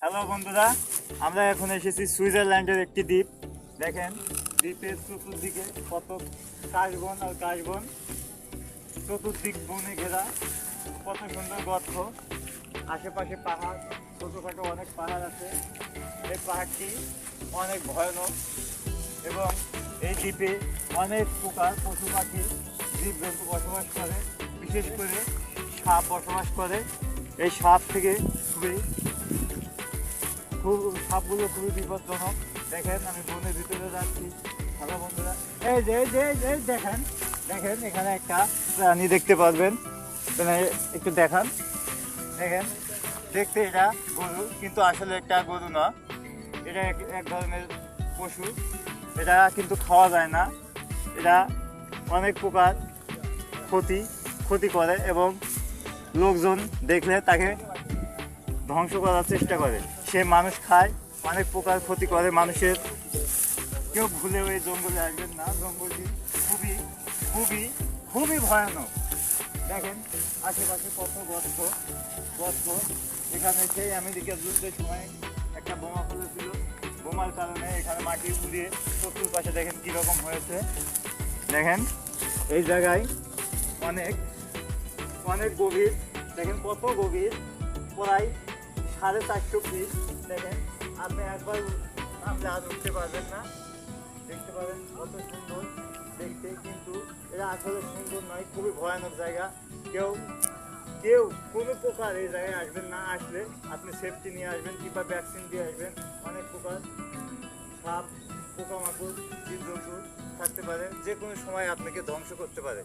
Hello বন্ধুরা, আমরা এখন এসেছি সুইজারল্যান্ডের একটি দ্বীপ। দেখেন দ্বীপের চতুর্দিকে কত কাশবন আর কাশবন, চতুর্দিক বনে ঘেরা, কত সুন্দর গর্ত, আশেপাশে পাহাড়, ছোটোখাটো অনেক পাহাড় আছে। এই পাহাড়টি অনেক ভয়ানক এবং এই দ্বীপে অনেক প্রকার পশু পাখি জীবজন্তু বসবাস করে, বিশেষ করে সাপ বসবাস করে। এই সাপ থেকে সাপগুলো খুবই বিপজ্জনক। দেখেন আমি বনের ভিতরে যাচ্ছি। ভালো বন্ধুরা, এই যে এই যে এই দেখেন দেখেন এখানে একটা প্রাণী দেখতে পারবেন, একটু দেখান। দেখেন দেখতে এটা গরু, কিন্তু আসলে একটা গরু না, এটা এক ধরনের পশু। এটা কিন্তু খাওয়া যায় না। এটা অনেক প্রকার ক্ষতি করে এবং লোকজন দেখলে তাকে ধ্বংস করার চেষ্টা করে। সে মানুষ খায়, অনেক প্রকার ক্ষতি করে মানুষের। কেউ ভুলে ওই জঙ্গলে আসবেন না, জঙ্গলটি খুবই খুবই খুবই ভয়ানক। দেখেন আশেপাশে কত গর্ত। এখানে সেই আমেরিকার যুদ্ধের সময় একটা বোমা ফেলেছিল, বোমার কারণে এখানে মাটি উড়িয়ে চতুর্পাশে দেখেন কীরকম হয়েছে। দেখেন এই জায়গায় অনেক অনেক গভীর, দেখেন কত গভীর, প্রায় 450 ফিট। দেখেন আপনি একবার নামলে আর উঠতে পারবেন না। দেখতে পাবেন কত সুন্দর দেখতে, কিন্তু এটা আসলে সুন্দর নয়, খুবই ভয়ানক জায়গা। কেউ কেউ কোনো প্রকার এই জায়গায় আসবেন না। আসলে আপনি সেফটি নিয়ে আসবেন কিংবা ভ্যাকসিন দিয়ে আসবেন। অনেক প্রকার সাপ, পোকামাকড়, জীবজন্তু থাকতে পারে, যে কোনো সময় আপনাকে ধ্বংস করতে পারে।